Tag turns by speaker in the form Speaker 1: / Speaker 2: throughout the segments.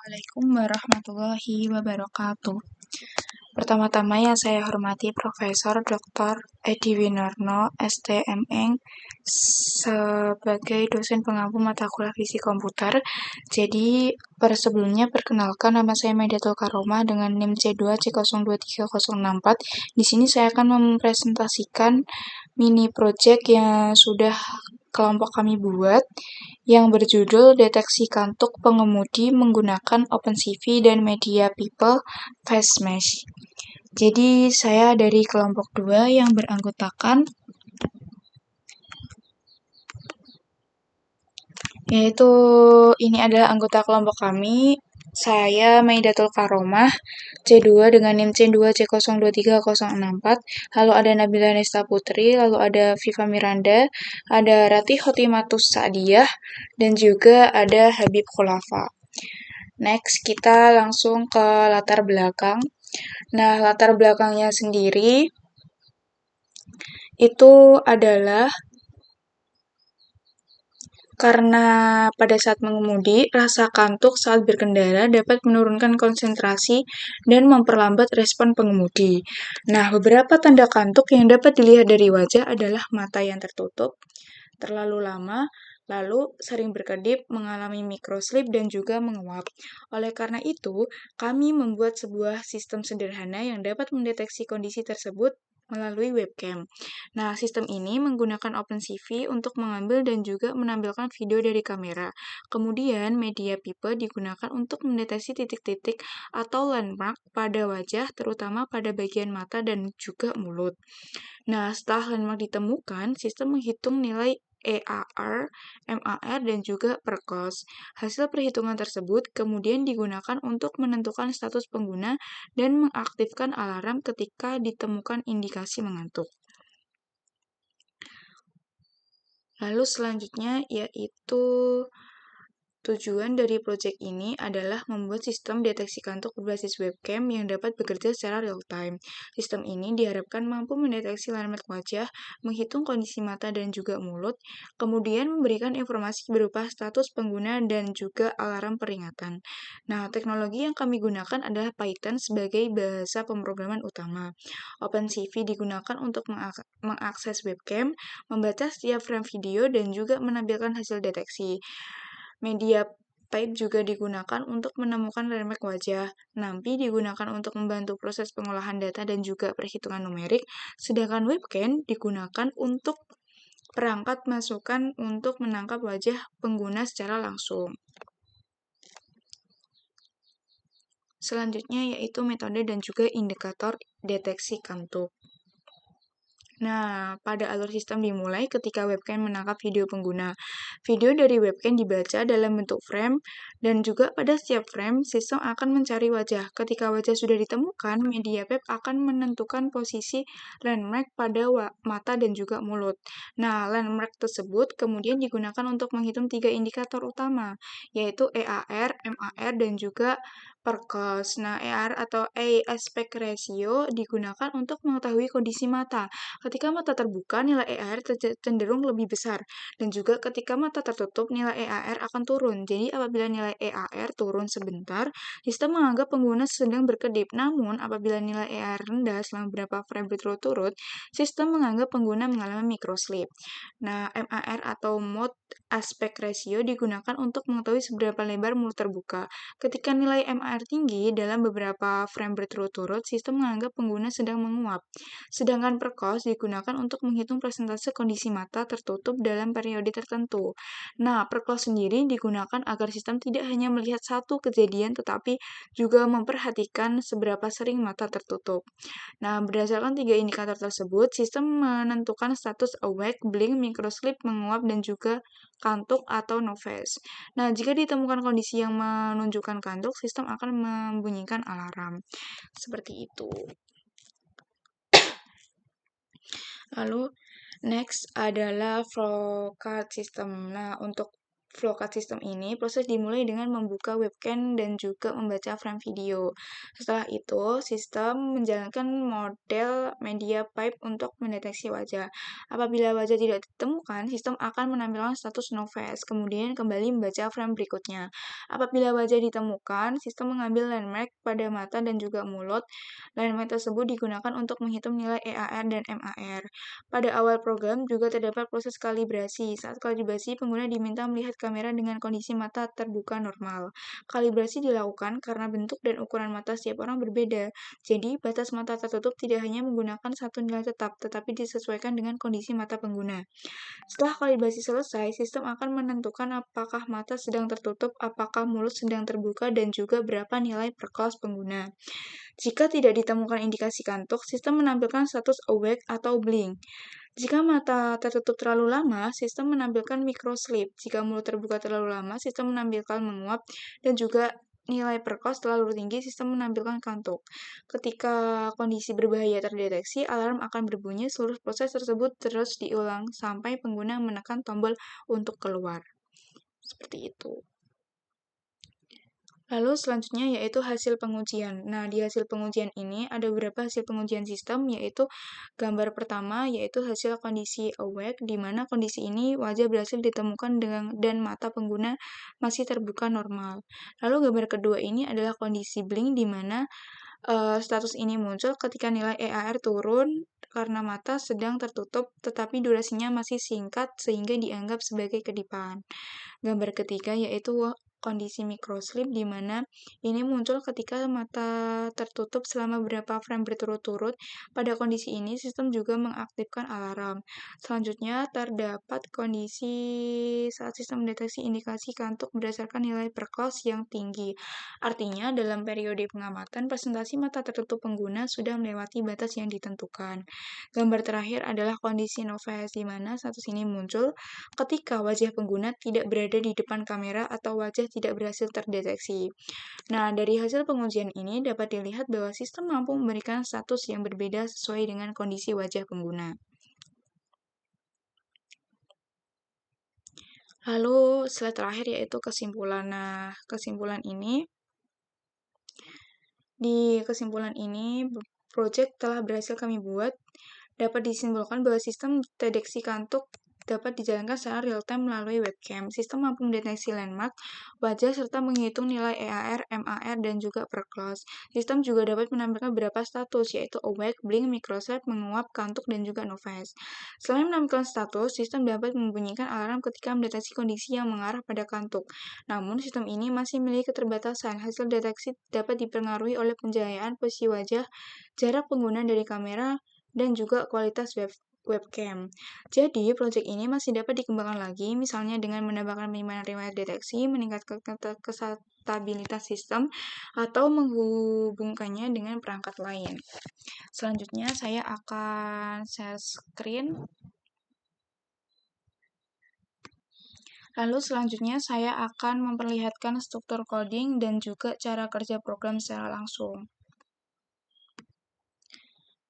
Speaker 1: Assalamualaikum warahmatullahi wabarakatuh. Pertama-tama yang saya hormati Profesor Dr. Edi Winarno, STMeng, sebagai dosen pengampu mata kuliah fisik komputer. Jadi, sebelumnya perkenalkan nama saya Maidatul Karomah dengan NIM C2C023064. Di sini saya akan mempresentasikan mini project yang sudah kelompok kami buat yang berjudul Deteksi Kantuk Pengemudi menggunakan OpenCV dan Media People Face Mesh. Jadi saya dari kelompok 2 yang beranggotakan yaitu ini adalah anggota kelompok kami. Saya Maidatul Karomah, C2 dengan NIM C2C023064. Lalu ada Nabila Nesta Putri, lalu ada Viva Miranda, ada Ratih Hotimatus Sa'diyah, dan juga ada Habib Khulafa. Next, kita langsung ke latar belakang. Nah, latar belakangnya sendiri itu adalah karena pada saat mengemudi, rasa kantuk saat berkendara dapat menurunkan konsentrasi dan memperlambat respon pengemudi. Nah, beberapa tanda kantuk yang dapat dilihat dari wajah adalah mata yang tertutup, terlalu lama, lalu sering berkedip, mengalami microsleep, dan juga menguap. Oleh karena itu, kami membuat sebuah sistem sederhana yang dapat mendeteksi kondisi tersebut melalui webcam. Nah, sistem ini menggunakan OpenCV untuk mengambil dan juga menampilkan video dari kamera. Kemudian, media pipe digunakan untuk mendeteksi titik-titik atau landmark pada wajah, terutama pada bagian mata dan juga mulut. Nah, setelah landmark ditemukan, sistem menghitung nilai EAR, MAR, dan juga PERCOS. Hasil perhitungan tersebut kemudian digunakan untuk menentukan status pengguna dan mengaktifkan alarm ketika ditemukan indikasi mengantuk. Lalu selanjutnya yaitu tujuan dari proyek ini adalah membuat sistem deteksi kantuk berbasis webcam yang dapat bekerja secara real-time. Sistem ini diharapkan mampu mendeteksi landmark wajah, menghitung kondisi mata dan juga mulut, kemudian memberikan informasi berupa status pengguna dan juga alarm peringatan. Nah, teknologi yang kami gunakan adalah Python sebagai bahasa pemrograman utama. OpenCV digunakan untuk mengakses webcam, membaca setiap frame video, dan juga menampilkan hasil deteksi. Media pipe juga digunakan untuk menemukan landmark wajah. NAMPI digunakan untuk membantu proses pengolahan data dan juga perhitungan numerik, sedangkan webcam digunakan untuk perangkat masukan untuk menangkap wajah pengguna secara langsung. Selanjutnya yaitu metode dan juga indikator deteksi kantuk. Nah, pada alur sistem dimulai ketika webcam menangkap video pengguna. Video dari webcam dibaca dalam bentuk frame, dan juga pada setiap frame, sistem akan mencari wajah. Ketika wajah sudah ditemukan, media pipe akan menentukan posisi landmark pada mata dan juga mulut. Nah, landmark tersebut kemudian digunakan untuk menghitung 3 indikator utama, yaitu EAR, MAR, dan juga PERCOS. Nah, EAR atau Eye Aspect Ratio digunakan untuk mengetahui kondisi mata. Ketika mata terbuka, nilai EAR cenderung lebih besar. Dan juga ketika mata tertutup, nilai EAR akan turun. Jadi apabila nilai EAR turun sebentar, sistem menganggap pengguna sedang berkedip. Namun, apabila nilai EAR rendah selama beberapa frame berturut-turut, sistem menganggap pengguna mengalami microsleep. Nah, MAR atau Mode Aspect Ratio digunakan untuk mengetahui seberapa lebar mulut terbuka. Ketika nilai MAR tinggi dalam beberapa frame berturut-turut, sistem menganggap pengguna sedang menguap. Sedangkan PERCOS digunakan untuk menghitung persentase kondisi mata tertutup dalam periode tertentu. Nah, PERCOS sendiri digunakan agar sistem tidak hanya melihat satu kejadian tetapi juga memperhatikan seberapa sering mata tertutup. Nah, berdasarkan 3 indikator tersebut, sistem menentukan status awake, blink, microsleep, menguap, dan juga kantuk atau no face. Nah, jika ditemukan kondisi yang menunjukkan kantuk, sistem akan membunyikan alarm. Seperti itu. Lalu, next adalah flowchart system. Nah, untuk flowcard system ini, proses dimulai dengan membuka webcam dan juga membaca frame video. Setelah itu, sistem menjalankan model media pipe untuk mendeteksi wajah. Apabila wajah tidak ditemukan, sistem akan menampilkan status no face, kemudian kembali membaca frame berikutnya. Apabila wajah ditemukan, sistem mengambil landmark pada mata dan juga mulut. Landmark tersebut digunakan untuk menghitung nilai EAR dan MAR. Pada awal program juga terdapat proses kalibrasi. Saat kalibrasi, pengguna diminta melihat kamera dengan kondisi mata terbuka normal. Kalibrasi dilakukan karena bentuk dan ukuran mata setiap orang berbeda. Jadi, batas mata tertutup tidak hanya menggunakan satu nilai tetap, tetapi disesuaikan dengan kondisi mata pengguna. Setelah kalibrasi selesai, sistem akan menentukan apakah mata sedang tertutup, apakah mulut sedang terbuka, dan juga berapa nilai per kelas pengguna. Jika tidak ditemukan indikasi kantuk, sistem menampilkan status awake atau blink. Jika mata tertutup terlalu lama, sistem menampilkan microsleep. Jika mulut terbuka terlalu lama, sistem menampilkan menguap. Dan juga nilai per kelas terlalu tinggi, sistem menampilkan kantuk. Ketika kondisi berbahaya terdeteksi, alarm akan berbunyi. Seluruh proses tersebut terus diulang sampai pengguna menekan tombol untuk keluar. Seperti itu. Lalu selanjutnya yaitu hasil pengujian. Nah, di hasil pengujian ini ada beberapa hasil pengujian sistem, yaitu gambar pertama yaitu hasil kondisi awake, di mana kondisi ini wajah berhasil ditemukan dan mata pengguna masih terbuka normal. Lalu gambar kedua ini adalah kondisi blink, di mana status ini muncul ketika nilai EAR turun karena mata sedang tertutup, tetapi durasinya masih singkat sehingga dianggap sebagai kedipan. Gambar ketiga yaitu kondisi microsleep, di mana ini muncul ketika mata tertutup selama beberapa frame berturut-turut. Pada kondisi ini, sistem juga mengaktifkan alarm. Selanjutnya, terdapat kondisi saat sistem mendeteksi indikasi kantuk berdasarkan nilai per kelas yang tinggi. Artinya, dalam periode pengamatan, presentasi mata tertutup pengguna sudah melewati batas yang ditentukan. Gambar terakhir adalah kondisi no face, di mana status ini muncul ketika wajah pengguna tidak berada di depan kamera atau wajah tidak berhasil terdeteksi. Nah, dari hasil pengujian ini dapat dilihat bahwa sistem mampu memberikan status yang berbeda sesuai dengan kondisi wajah pengguna. Lalu, slide terakhir yaitu kesimpulan. Nah, di kesimpulan ini, project telah berhasil kami buat. Dapat disimpulkan bahwa sistem deteksi kantuk dapat dijalankan secara real-time melalui webcam. Sistem mampu mendeteksi landmark, wajah, serta menghitung nilai EAR, MAR, dan juga per class. Sistem juga dapat menampilkan beberapa status, yaitu awake, blink, microsleep, menguap, kantuk, dan juga no face. Selain menampilkan status, sistem dapat membunyikan alarm ketika mendeteksi kondisi yang mengarah pada kantuk. Namun, sistem ini masih memiliki keterbatasan. Hasil deteksi dapat dipengaruhi oleh pencahayaan, posisi wajah, jarak pengguna dari kamera, dan juga kualitas webcam. Jadi, proyek ini masih dapat dikembangkan lagi, misalnya dengan menambahkan penyimpanan riwayat deteksi, meningkatkan stabilitas sistem, atau menghubungkannya dengan perangkat lain. Selanjutnya, saya akan share screen. Lalu selanjutnya, saya akan memperlihatkan struktur coding dan juga cara kerja program secara langsung.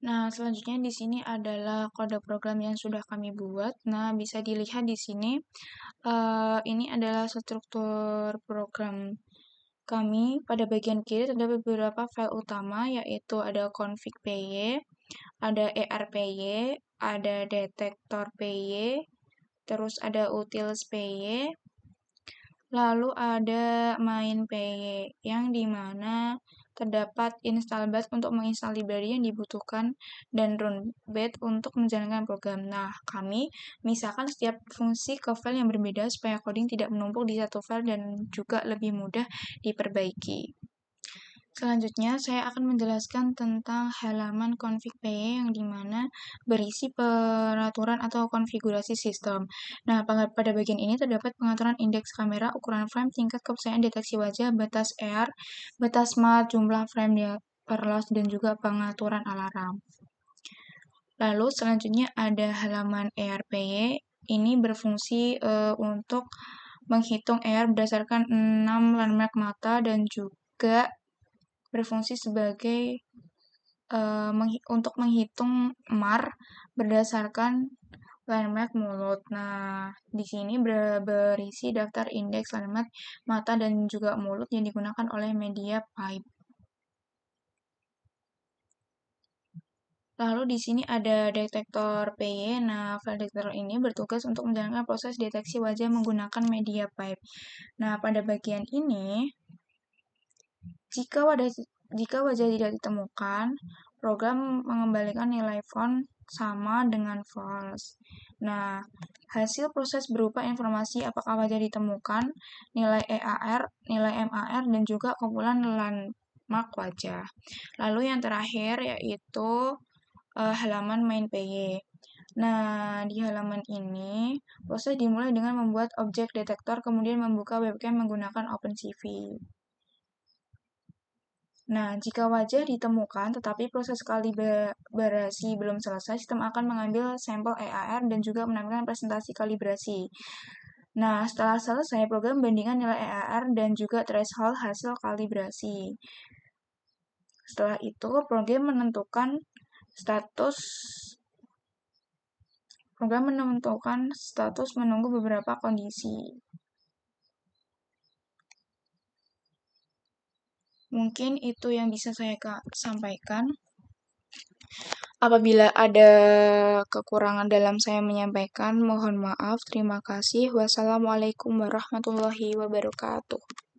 Speaker 1: Nah, selanjutnya di sini adalah kode program yang sudah kami buat. Nah, bisa dilihat di sini, ini adalah struktur program kami. Pada bagian kiri terdapat beberapa file utama, yaitu ada config.py, ada erpy, ada detektor.py, terus ada utils.py, lalu ada main.py, yang dimana terdapat install bat untuk menginstal library yang dibutuhkan dan run bat untuk menjalankan program. Nah, kami misalkan setiap fungsi ke file yang berbeda supaya coding tidak menumpuk di satu file dan juga lebih mudah diperbaiki. Selanjutnya, saya akan menjelaskan tentang halaman config.py yang dimana berisi peraturan atau konfigurasi sistem. Nah, pada bagian ini terdapat pengaturan indeks kamera, ukuran frame, tingkat kepercayaan deteksi wajah, batas EAR, batas MAT, jumlah frame per loss, dan juga pengaturan alarm. Lalu selanjutnya ada halaman ERPY. Ini berfungsi untuk menghitung EAR berdasarkan 6 landmark mata dan juga berfungsi sebagai untuk menghitung MAR berdasarkan landmark mulut. Nah, di sini berisi daftar indeks landmark mata dan juga mulut yang digunakan oleh media pipe. Lalu di sini ada detektor PY. Nah, file detektor ini bertugas untuk menjalankan proses deteksi wajah menggunakan media pipe. Nah, pada bagian ini, jika wajah tidak ditemukan, program mengembalikan nilai font sama dengan false. Nah, hasil proses berupa informasi apakah wajah ditemukan, nilai EAR, nilai MAR, dan juga kumpulan landmark wajah. Lalu yang terakhir yaitu halaman main PY. Nah, di halaman ini, proses dimulai dengan membuat objek detektor, kemudian membuka webcam menggunakan OpenCV. Nah, jika wajah ditemukan tetapi proses kalibrasi belum selesai, sistem akan mengambil sampel EAR dan juga menampilkan presentasi kalibrasi. Nah, setelah selesai, program bandingkan nilai EAR dan juga threshold hasil kalibrasi. Setelah itu, program menentukan status menunggu beberapa kondisi. Mungkin itu yang bisa saya sampaikan. Apabila ada kekurangan dalam saya menyampaikan, mohon maaf. Terima kasih. Wassalamualaikum warahmatullahi wabarakatuh.